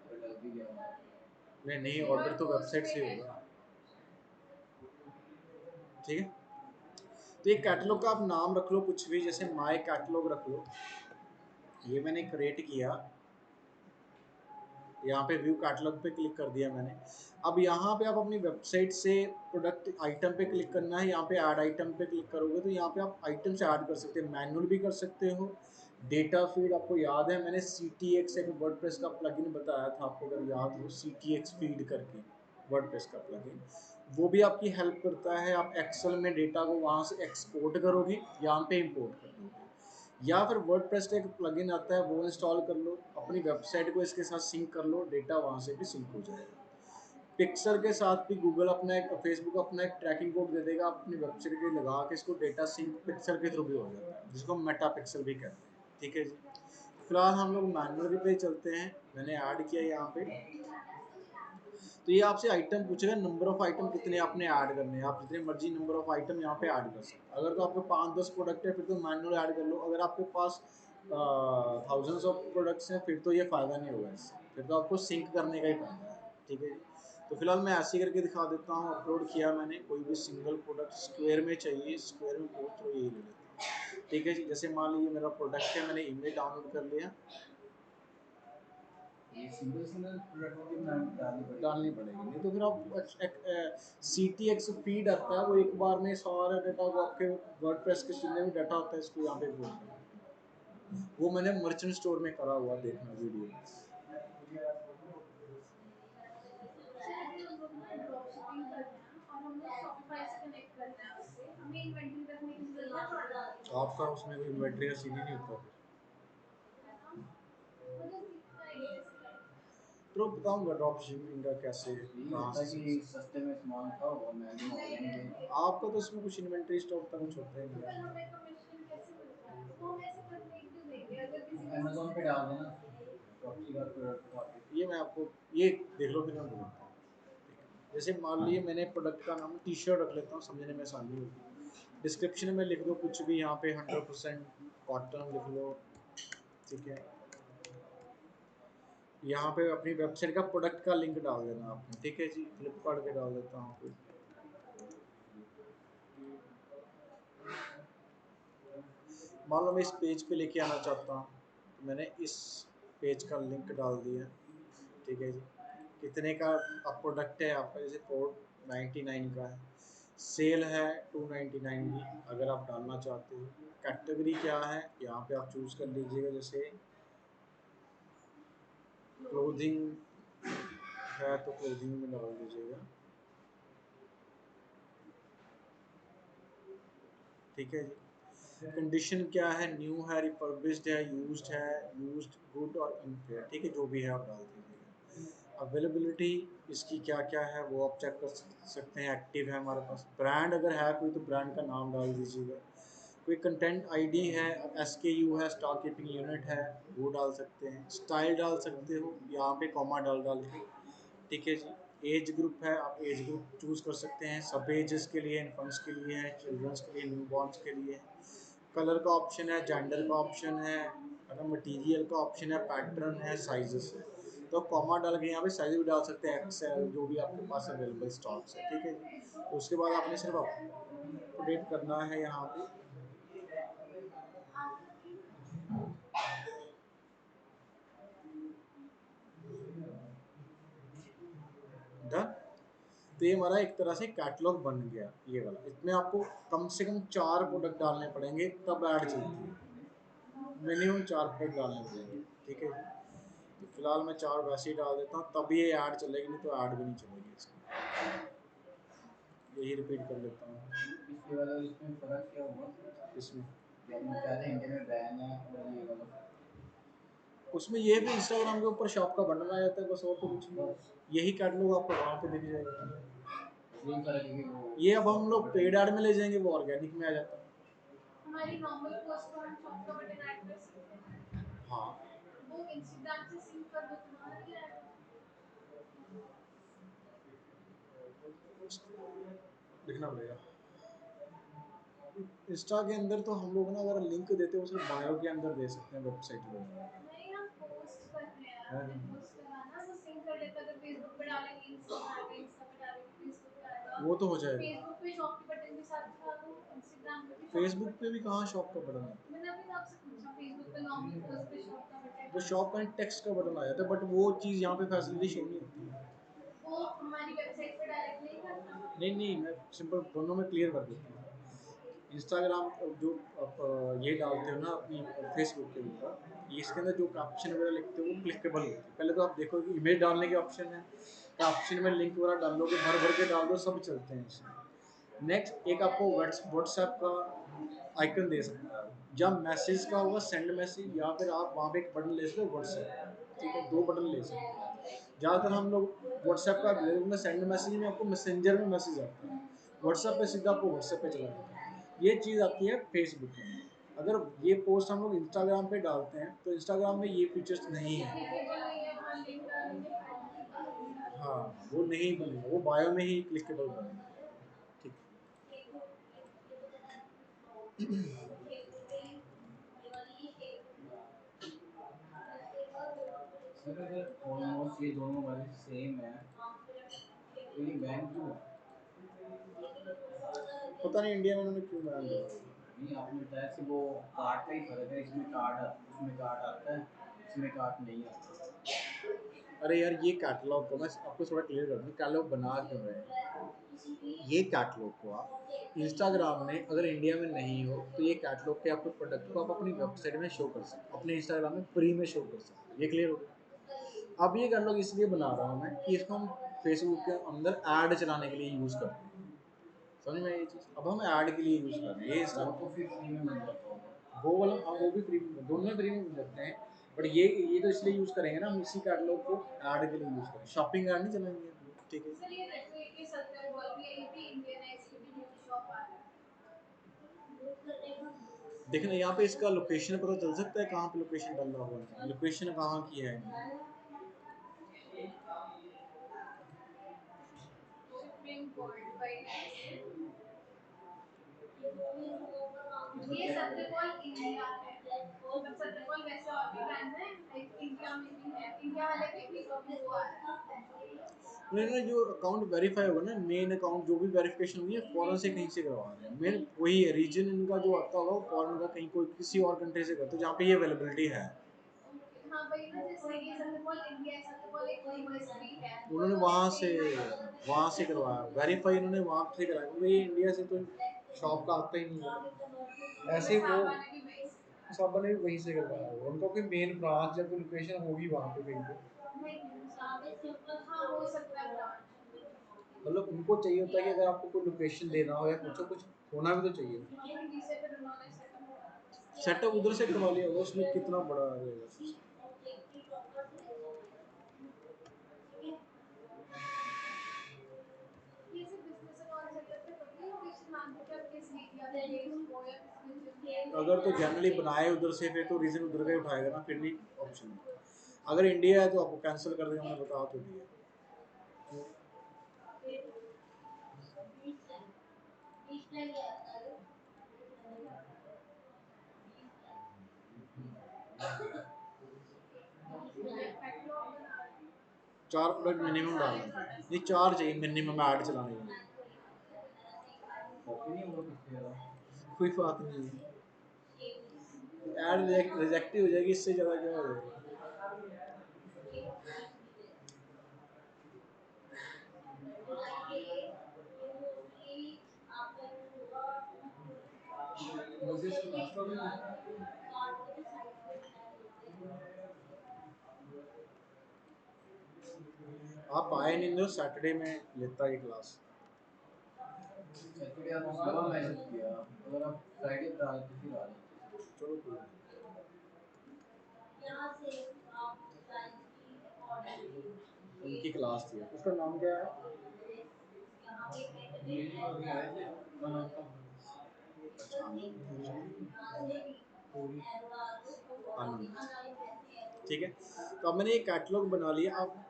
अगर डल भी गया हो। नहीं नहीं, ऑर्डर तो वेबसाइट से होगा। ठीक है, तो ये कैटलॉग का आप नाम रख लो कुछ भी, जैसे माय कैटलॉग रख लो, ये मैंने क्रिएट किया, यहाँ पे व्यू कैटलॉग पे क्लिक कर दिया मैंने। अब यहाँ पे आप अपनी वेबसाइट से प्रोडक्ट आइटम पे क्लिक करना है, यहाँ पे ऐड आइटम पे क्लिक करोगे तो यहाँ पे आप आइटम से ऐड कर सकते हैं, मैनुअल भी कर सकते हो। डेटा फीड आपको याद है, मैंने CTX एक वर्डप्रेस का प्लगइन बताया था आपको, अगर याद हो, CTX फीड करके वर्डप्रेस का प्लगइन, वो भी आपकी हेल्प करता है। आप एक्सेल में डेटा को वहाँ से एक्सपोर्ट करोगे, यहाँ पे इंपोर्ट कर दोगे, या फिर वर्डप्रेस का एक प्लगइन आता है वो इंस्टॉल कर लो, अपनी वेबसाइट को इसके साथ सिंक कर लो, डेटा वहाँ से भी सिंक हो जाएगा। पिक्सल के साथ भी गूगल अपना एक, फेसबुक अपना एक ट्रैकिंग कोड दे देगा, अपनी वेबसाइट के लगा के इसको डेटा सिंक पिक्सल के थ्रू भी हो जाता है, जिसको मेटा पिक्सल भी कहते हैं। ठीक है जी, फिलहाल हम लोग मैनुअल पे चलते हैं, मैंने ऐड किया यहाँ पे, तो ये आपसे आइटम पूछेगा, नंबर ऑफ आइटम कितने आपने ऐड करने हैं, आप जितने मर्जी नंबर ऑफ आइटम यहाँ पे ऐड कर सकते हैं। अगर तो आपके 5-10 प्रोडक्ट है फिर तो मैनुअल ऐड कर लो, अगर आपके पास थाउजेंड्स ऑफ प्रोडक्ट्स हैं फिर तो ये फ़ायदा नहीं होगा इससे, फिर तो आपको सिंक करने का ही फायदा है। ठीक है जी, तो फिलहाल मैं ऐसे करके दिखा देता हूँ, अपलोड किया मैंने, कोई भी सिंगल प्रोडक्ट स्क्वायर में चाहिए, स्क्वायर में पूछ तो यही ले लेता हूँ। ठीक है जी, जैसे मान लीजिए मेरा प्रोडक्ट है, मैंने इमेज डाउनलोड कर लिया, ये सिंगल सिंगल प्रोडक्ट की नाम डालनी पड़ेगी, नहीं तो फिर आप एक CTX फीड आता है, वो एक बार में सारे डाटा को आपके वर्डप्रेस के जितने भी डाटा होता है इसको यहाँ पे पुट कर, वो मैंने मर्चेंट स्टोर में करा हुआ, देखना वीडियो। आपका उसमें कोई इन्वेंट्री का सीन ही नहीं होता फिर, तो बताऊंगा ड्रॉप शिपिंग का कैसे यही कहाँ होता से। है कि सस्ते में सामान था और महंगे में ऑनलाइन गए। आपका तो इसमें कुछ इन्वेंट्री स्टॉक का कुछ होता ही नहीं है। अमेज़न पे डाल देना ड्रॉपसी का प्रोडक्ट उठा के। ये मैं आपको ये देख लो, फिर मैं बताता हूँ। जैसे मान लीजिए मैंने प्रोडक्ट का नाम टी शर्ट रख लेता हूँ, समझने में आसानी होगी, डिस्क्रिप्शन में लिख दो कुछ भी, यहाँ पे 100% कॉटन लिख लो। ठीक है, यहाँ पे अपनी वेबसाइट का प्रोडक्ट का लिंक डाल देना आपने। ठीक है जी, फ्लिपकार्ट के डाल देता हूँ कोई, मान लो मैं इस पेज पे लेके आना चाहता हूँ, तो मैंने इस पेज का लिंक डाल दिया। ठीक है जी, कितने का अब प्रोडक्ट है आपका, जैसे 499 का है, सेल है 299 की, अगर आप डालना चाहते हो। कैटेगरी क्या है यहाँ पे आप चूज कर लीजिएगा, जैसे क्लोथिंग है तो क्लोथिंग में डाल दीजिएगा। ठीक है जी। कंडीशन क्या है, न्यू है, रिफर्बिश्ड है, यूज्ड है, यूज्ड, गुड और इम्पेयर, ठीक है, जो भी है आप डाल दीजिएगा। अवेलेबिलिटी इसकी क्या क्या है वो आप चेक कर सकते हैं, एक्टिव है हमारे पास। ब्रांड अगर है कोई तो ब्रांड का नाम डाल दीजिएगा। कोई कंटेंट आईडी है, SKU है, स्टॉक कीपिंग यूनिट है, वो डाल सकते हैं। स्टाइल डाल सकते हो यहाँ पे कॉमा डाल डाल के, ठीक है जी। एज ग्रुप है, आप एज ग्रुप चूज कर सकते हैं, सब एजेस के लिए, इन्फेंट्स के लिए है, चिल्ड्रंस के लिए, न्यूबॉर्न्स के लिए है। कलर का ऑप्शन है, जेंडर का ऑप्शन है, अगर मटेरियल का ऑप्शन है, पैटर्न है, साइजेस है। तो कॉमा डाल के यहाँ पे साइज भी डाल सकते हैं, एक्सएल, जो भी आपके पास अवेलेबल स्टॉक्स है, ठीक है जी। तो उसके बाद आपने सिर्फ अपडेट करना है यहाँ पे डन। तो ये हमारा एक तरह से कैटलॉग बन गया ये वाला। इसमें आपको कम से कम 4 प्रोडक्ट डालने पड़ेंगे तब ऐड चलती है, मिनिमम 4 प्रोडक्ट डालने पड़ेंगे, ठीक है जी। तो फिलहाल मैं 4 वैसे ही डाल देता हूँ, तभी ये ऐड चलेगी, नहीं तो ऐड भी नहीं चलेगी इसकी। यही रिपीट कर लेता हूँ पिछले वाला और इसमें फ़र्क क्या हुआ? इसमें। जो आपने बताया था इंडिया में बैन है और ये वाला उसमें ये भी इंस्टाग्राम के ऊपर शॉप का बटन आ जाता है बस, और तो कुछ नहीं। बस यही कैटलॉग आपको वहाँ पे दिख जाएगा। यही फ़र्क है कि वो ये अब हम शॉप का लोग बटन पेड ऐड में ले जाएंगे, वो ऑर्गेनिक में आ जाता है। हमारी नॉर्मल पोस्ट को हम शॉप का बटन ऐड कर सकते हैं। हाँ, वो इंस्टाग्राम से सिंक कर दो तुम्हारा भी ऐड हो लिखना पड़ेगा। इंस्टा के अंदर तो हम लोग ना अगर लिंक देते हैं वो सिर्फ बायो के अंदर दे सकते हैं, वेबसाइट पे नहीं, हम पोस्ट कर रहे हैं, है। हमने पोस्ट करा ना, वो सिंक कर लेता। अगर फेसबुक पे डालेंगे इंस्टा पे आएगा, इंस्टा पे डालेंगे फेसबुक पे आएगा। वो तो हो जाएगा। फेसबुक पे शॉप के बटन के साथ दिखा दो, इंस्टाग्राम पे भी शॉप के फेसबुक पे बटन भी के कहाँ साथ। शॉप का बटन है? मैंने अभी तो आपसे पूछा, फेसबुक पे नॉर्मल पोस्ट पे शॉप का वो बटन। शॉप का टेक्स्ट का बटन आ जाता है, बट वो चीज़ यहाँ पे फैसिलिटी शो नहीं होती है। वो हमारी वेबसाइट पे डायरेक्ट नहीं करता। नहीं नहीं, मैं सिंपल दोनों में क्लियर कर देता हूँ। इंस्टाग्राम जो आप ये डालते हो ना अपनी फेसबुक के ऊपर, ये इसके अंदर जो कैप्शन वगैरह लिखते हो वो क्लिकेबल होती है। पहले तो आप देखो कि इमेज डालने के ऑप्शन है, कैप्शन में लिंक वगैरह डाल दो, कि भर भर के डाल दो, सब चलते हैं इसमें। नेक्स्ट एक आपको व्हाट्सएप का आइकन दे सकता है, जब मैसेज का होगा सेंड मैसेज, या फिर आप वहाँ पे एक बटन ले सकते हो व्हाट्सएप, ठीक है, 2 बटन ले सकते हैं। ज़्यादातर हम लोग व्हाट्सएप का में सेंड मैसेज में आपको मैसेंजर में मैसेज आता है, व्हाट्सएप पे सीधा आपको व्हाट्सएप पे चला जाता है। ये चीज़ आती है फेसबुक में। अगर ये पोस्ट हम लोग इंस्टाग्राम पे डालते हैं तो इंस्टाग्राम में ये फीचर्स नहीं है। क्लिकेबल नहीं है, वहाँ लिंक डालेंगे फाइल। हाँ, वो नहीं बनेगा, वो बायो में ही क्लिकेबल बनेगा, ठीक सर अगर ऑलमोस्ट ये दोनों वाले सेम है तो ये बैन क्यों है? है। पता नहीं इंडिया में उन्होंने क्यों बैन करा। नहीं आपने बताया कि वो कार्ड का ही फर्क है, इसमें कार्ड उसमें कार्ड आता है, इसमें कार्ड नहीं आता। अरे यार, ये कैटलॉग को मैं आपको थोड़ा क्लियर कर दूँ, कैटलॉग बना क्यों रहे हैं। ये कैटलॉग को आप इंस्टाग्राम में अगर इंडिया में नहीं हो तो ये कैटलॉग के आपके प्रोडक्ट को आप अपनी वेबसाइट में शो कर सकते हो, अपने इंस्टाग्राम में फ्री में शो कर सकते हो। ये क्लियर हो गया। अब ये कैटलॉग इसलिए बना रहा हूँ मैं कि इसको हम फेसबुक के अंदर ऐड चलाने के लिए यूज़ करते हैं। समझ में ये चीज़, अब हम ऐड के लिए यूज़ कर रहे हैं ये वो इंस्टाग्राम। तो फिर फ्री में मिल जाता होगा। वो वाला हाँ, वो भी फ्री में, दोनों में फ्री में मिल जाते हैं। बट ये तो इसलिए यूज़ करेंगे ना हम इसी कैटलॉग को ऐड के लिए यूज़ करें, शॉपिंग ऐड नहीं चलाएंगे, ठीक है। सर ये देखो, ये सत्तर बॉल भी है, ये भी इंडियन है, इसकी भी न्यू शॉप आ रहा है। देखना यहाँ पे इसका लोकेशन पता चल सकता है, कहाँ पे लोकेशन डाला हुआ है, लोकेशन कहाँ की है। Supreme court white. मतलब ये क्या सत्यपाल इंडिया है, मतलब सत्यपाल वैसे और भी ब्रांड है, लाइक इंडिया में भी है, इंडिया वाले पे भी अभी वो आ रहा है। नहीं नहीं, जो अकाउंट वेरीफाई होगा ना, मेन अकाउंट जो भी वेरिफिकेशन हुई है फॉरेन से कहीं से करवा रहे हैं, मेन वही है रीजन इनका जो आता होगा वो फॉरेन का, कहीं कोई किसी और कंट्री से करते जहाँ पे ये अवेलेबिलिटी है। हाँ वही ना, जैसे ये सत्यपाल इंडिया है, सत्यपाल एक यूएस भी है, वो उन्होंने दोनों सेम है। वहाँ से करवाया वेरीफाई, उन्होंने वहाँ से कराया, क्योंकि ये इंडिया से तो शॉप का आता ही नहीं है। ऐसे वो सामान भी वही से करा सब ने भी वहीं से करवाया होगा, उनका कोई मेन ब्रांच या कोई लोकेशन होगी वहाँ पे कहीं पे। है। नहीं हाँ हो सकता है ब्रांच। मतलब उनको चाहिए होता है कि अगर आपको कोई लोकेशन देना हो या कुछ होना भी तो चाहिए। अपन डीसे पे बनवाना सेटअप होगा। सेटअप उधर से करवा लिया होगा, उसमें कितना बड़ा आ जाएगा। ये सब बिजनेस अकाउंट सेटअप पे कभी लोकेशन मांगते थे आप किस मीडिया पे बेस्ड हो या किस रीजन में। अगर तो जनरली बनाए उधर से फिर तो रीजन उधर का ही उठाएगा ना, फिर नहीं ऑप्शन है। अगर इंडिया है तो आपको कैंसिल कर देगा, मैंने बता तो दिया। कैटलॉग बना रहे हैं। 4 प्रोडक्ट मिनिमम डालना है, नहीं 4 चाहिए मिनिमम ऐड चलाने के लिए। कॉपी नहीं होगा किससे ज़्यादा। कोई बात नहीं है, ऐड रिजेक्ट ही हो जाएगी, इससे ज़्यादा क्या हो जाएगा। मुझे इसकी क्लास होगी ना। आप आए नहीं तो सैटरडे में लेता है क्लास। सैटरडे आपने सुबह मैसेज किया, अगर आप फ्राइडे पर आए तो फिर आ जाते। चलो कोई नहीं। उनकी क्लास थी, उसका नाम क्या है? मेरे को अभी आए थे, उनका नाम था अच्छा पूरी। आनंद। ठीक है, तो अब मैंने ये कैटलॉग बना लिया। अब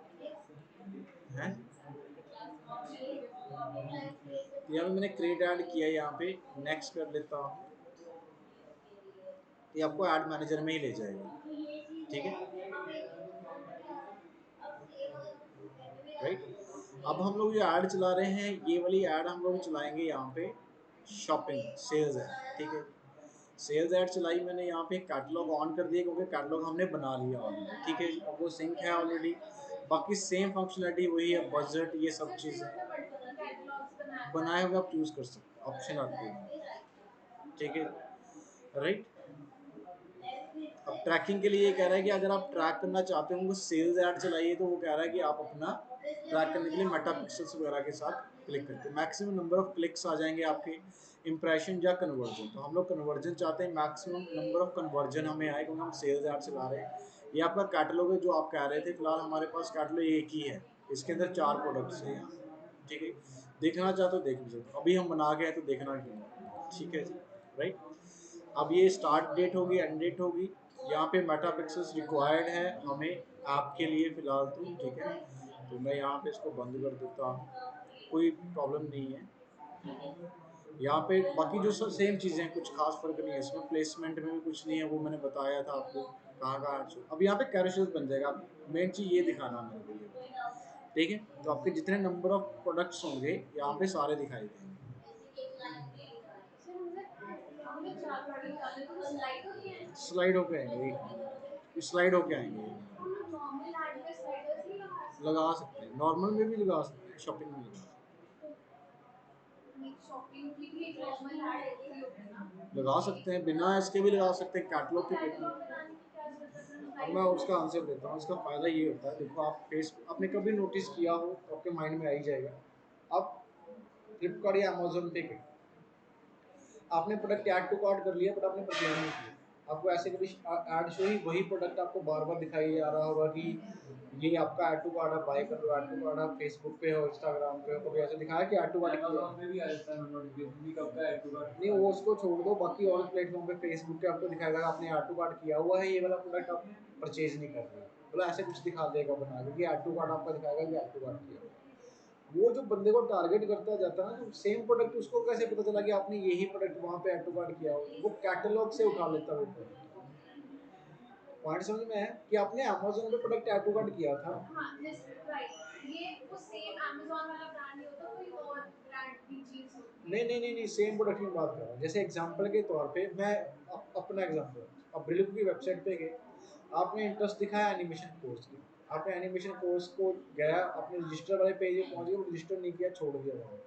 है यहाँ पे मैंने क्रिएट ऐड किया, यहाँ पे नेक्स्ट कर लेता हूँ। ये आपको ऐड मैनेजर में ही ले जाएगा, ठीक है राइट। अब हम लोग जो ऐड चला रहे हैं, ये वाली ऐड हम लोग चलाएंगे यहाँ पे शॉपिंग सेल्स ऐड, ठीक है। सेल्स ऐड चलाई मैंने, यहाँ पे कैटलॉग ऑन कर दिया क्योंकि कैटलॉग हमने बना लिया ऑलरेडी, ठीक है। अब वो सिंक है ऑलरेडी, बाकी सेम फंक्शनलिटी वही है, बजट ये सब चीज़ें कैटलॉग्स बनाया था। बनाए हुए आप चूज़ कर सकते हो, ऑप्शन आपके हैं, ठीक है राइट। अब ट्रैकिंग के लिए ये कह रहा है कि अगर आप ट्रैक करना चाहते हो, उनको सेल्स ऐड चलाइए, तो वो कह रहा है कि आप अपना ट्रैक करने के लिए मेटा पिक्सल्स वगैरह के साथ क्लिक करते हैं, मैक्सिमम नंबर ऑफ क्लिक्स आ जाएंगे आपके, इंप्रेशन या कन्वर्जन। तो हम लोग कन्वर्जन चाहते हैं, मैक्सिमम नंबर ऑफ कन्वर्जन हमें आए क्योंकि हम सेल्स ऐड चला रहे हैं। ये आपका कैटलॉग है जो आप कह रहे थे, फिलहाल हमारे पास कैटलॉग एक ही है, इसके अंदर 4 प्रोडक्ट्स हैं यहाँ, ठीक है। देखना चाहते हो देख भी सकते हो, अभी हम बना के हैं तो देखना क्यों, ठीक है जी राइट। अब ये स्टार्ट डेट होगी, एंड डेट होगी, यहाँ पे मेटा पिक्सल्स रिक्वायर्ड है हमें आपके लिए फिलहाल तो, ठीक है। तो मैं यहाँ पे इसको बंद कर देता हूँ, कोई प्रॉब्लम नहीं है। यहाँ पे बाकी जो सब सेम चीज़ें हैं, कुछ खास फर्क नहीं है इसमें, प्लेसमेंट में भी कुछ नहीं है, वो मैंने बताया था आपको कहाँ कहाँ। अब यहाँ पे कैरोसेल बन जाएगा, मेन चीज़ ये दिखाना मेरे को ये, ठीक है। तो आपके जितने नंबर ऑफ प्रोडक्ट्स होंगे यहाँ पे सारे दिखाई देंगे। सर मुझे हमने 4 प्रोडक्ट डाले तो वो स्लाइड होके आए। स्लाइड होके आएंगे, स्लाइड होके आएंगे, हम लोग नॉर्मल ऐड पे स्लाइडर्स नहीं लगा सकते। लगा सकते हैं, नॉर्मल में भी लगा सकते हैं, शॉपिंग में लगा सकते नहीं शॉपिंग की भी एक नॉर्मल ऐड होती होगी ना। हैं, लगा सकते हैं, बिना इसके भी लगा सकते हैं, तो कैटलॉग के बिना। कैटलॉग बनाने की क्या जरूरत है, फिर अब स्लाइड मैं पे उसका आंसर देता हूँ, इसका फ़ायदा ये होता है, देखो आप फेस आपने कभी नोटिस किया हो तो आपके माइंड में आ ही जाएगा। आप फ्लिपकार्ट या अमेजोन पे गए, आपने प्रोडक्ट ऐड टू कार्ट कर लिया बट आपने परचेज नहीं किया, आपको ऐसे कभी ऐड शो ही वही प्रोडक्ट आपको बार बार दिखाई जा रहा होगा कि ये आपका ऐड टू कार्ट, आप बाय कर लो, ऐड टू कार्ट, आप फेसबुक पे हो, इंस्टाग्राम पे हो, कभी ऐसे दिखाया कि ऐड टू कार्ट किया? अमेज़न पे भी आ जाता है नोटिफिकेशन भी, कब का ऐड टू कार्ट नहीं वो उसको छोड़ दो, बाकी और प्लेटफॉर्म पे फेसबुक पे आपको दिखाएगा आपने ऐड टू कार्ट किया हुआ है, ये वाला प्रोडक्ट आप परचेज नहीं कर रहे, मतलब ऐसे कुछ दिखा देगा बना, क्योंकि ऐड टू कार्ट आपका दिखाएगा कि ऐड टू कार्ट किया हुआ है। वो जो बंदे को टारगेट करता जाता है ना, तो सेम प्रोडक्ट उसको कैसे पता चला कि आपने यही प्रोडक्ट वहाँ पे ऐड टू कार्ट किया हो, वो कैटलॉग से उठा लेता है वो प्रोडक्ट। पॉइंट समझ में है कि आपने अमेज़न पे प्रोडक्ट ऐड टू कार्ट किया था। हाँ जस्ट राइट, ये वो सेम अमेज़न वाला ब्रांड नहीं होता, कोई और ब्रांड की चीज होती है। नहीं सेम प्रोडक्ट की बात कर रहा हूँ, जैसे एग्जांपल के तौर पे मैं अपना एग्जांपल, अब ब्रिलिक की वेबसाइट पे गए, आपने इंटरेस्ट दिखाया एनिमेशन कोर्स की, आपने एनिमेशन कोर्स को गया, आपने रजिस्टर वाले पेज पे पहुंच गए, वो रजिस्टर नहीं किया, छोड़ दिया वहाँ,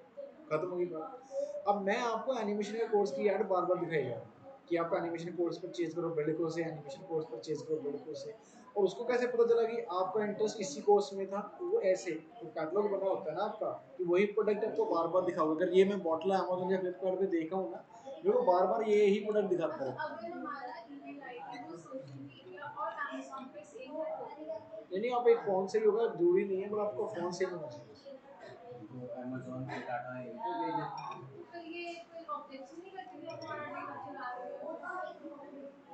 खत्म होगी बात। अब मैं आपको एनिमेशन के कोर्स की ऐड बार बार दिखाई जा रही है, कि आप एनिमेशन कोर्स परचेज करो बिल्डको से, एनिमेशन कोर्स परचेज करो बिल्डको से। और उसको कैसे पता चला कि आपका इंटरेस्ट इसी कोर्स में था? वो ऐसे तो कैटलॉग बना होता है ना आपका, कि वही प्रोडक्ट आपको बार बार दिखाओगे। अगर ये मैं बॉटल अमेजोन या फ्लिपकार्ट पे देखा हूँ ना, मेरे को बार बार ये ही प्रोडक्ट दिखाता है। अगर हमारा ईमेल आईडी वो सोशल मीडिया और अमेज़न पे सेम है तो नहीं आप एक फोन से ही होगा, जरूरी नहीं है, मतलब आपको फोन से ही होना चाहिए। तो अमेज़न पे डाटा है इनको भेज देते हैं। तो ये कोई ऑब्जेक्शन नहीं करते कि हमारा डेटा चुरा रहे हो?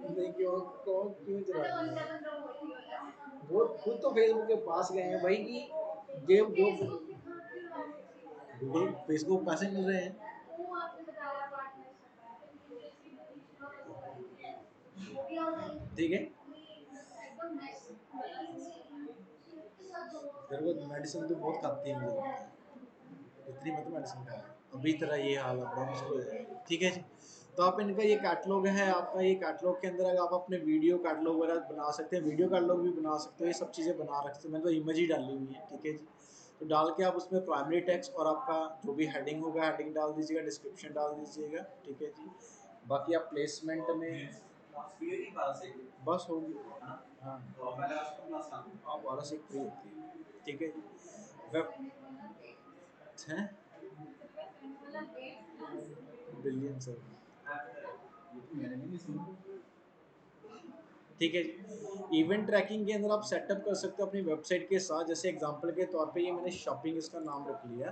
नहीं क्यों, कौन क्यों चला अच्छा रही उनका है? बंदा वही होता है। वो खुद तो फेसबुक के पास गए हैं भाई कि जो जो फेसबुक दिखा क्यों रहा है? गूगल फेसबुक पैसे मिल रहे हैं। वो आपने बताया ठीक है, एकदम नेक्स्ट वाला सिस्टम तेरे को मेडिसिन तो बहुत खाती है मुझे लगता है, इतनी मत मेडिसिन खाया अभी तेरा ये हाल है, बड़ा मुश्किल हो जाएगा। ठीक है जी, तो आप इनका ये कैटलॉग है आपका, ये कैटलॉग के अंदर अगर आप अपने वीडियो कैटलॉग वगैरह बना सकते हैं, वीडियो कैटलॉग भी बना सकते हो, ये सब चीज़ें बना रखते हैं। मैंने तो इमेज ही डाली हुई है। ठीक है जी, तो डाल के आप उसमें प्राइमरी टेक्स्ट और आपका जो भी हेडिंग होगा हेडिंग डाल दीजिएगा, डिस्क्रिप्शन डाल दीजिएगा। ठीक है जी, बाकी आप प्लेसमेंट में बस होगी। हाँ हाँ, 12 से 1 फ्री होती है। ठीक है जी, वेब हैं बिलियन सर। ये तो मैंने भी नहीं सुना। ठीक है जी, इवेंट ट्रैकिंग के अंदर आप सेटअप कर सकते हो अपनी वेबसाइट के साथ। जैसे एग्जांपल के तौर पे ये मैंने शॉपिंग इसका नाम रख लिया,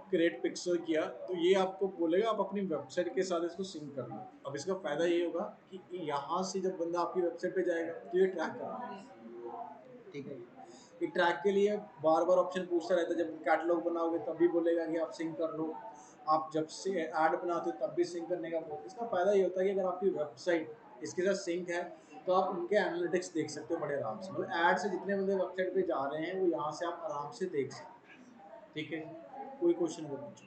क्रिएट पिक्सल किया, तो ये आपको बोलेगा आप अपनी वेबसाइट के साथ इसको सिंक कर लो। अब इसका फ़ायदा ये होगा कि यहाँ से जब बंदा आपकी वेबसाइट पे जाएगा तो ये ट्रैक करेगा। ठीक है, ये ट्रैक के लिए बार बार ऑप्शन पूछता रहता है। जब कैटलॉग बनाओगे तब भी बोलेगा कि आप सिंक कर लो, आप जब से ऐड बनाते हो तब भी सिंक करने का बोल। इसका फ़ायदा ये होता है कि अगर आपकी वेबसाइट इसके साथ सिंक है तो आप उनके एनालिटिक्स देख सकते हो बड़े आराम से। मतलब ऐड से जितने बंदे वेबसाइट पे जा रहे हैं वो यहाँ से आप आराम से देख सकते हैं। ठीक है, कोई क्वेश्चन अगर पूछो।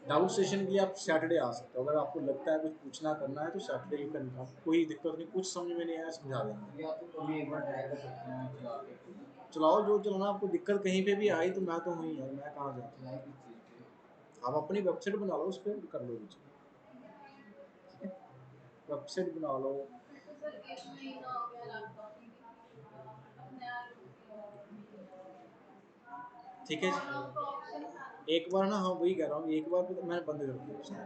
डाउट सेशन के लिए आप सैटरडे आ सकते हो, अगर आपको लगता है कुछ पूछना करना है तो सैटरडे यू कैन कम, कोई दिक्कत नहीं। कुछ समझ में नहीं आया समझा देंगे। या तो कभी एक बार ट्राई कर सकते हैं चला के। चलाओ जो चलाना, आपको दिक्कत कहीं पे भी आई तो मैं तो हुई यार, मैं कहाँ जाऊँ। चलाए किस चीज़ पे? आप अपनी वेबसाइट बना लो, उस पर कर लो कुछ। ठीक है, वेबसाइट बना लो। तो सर 1 महीना हो गया लैपटॉप नहीं दिखा, अब नया ठीक है ऑन जी, ऑफ का ऑप्शन था ना। एक बार ना, हाँ वही कह रहा हूँ, एक बार तो मैंने बंद कर दिया उसने।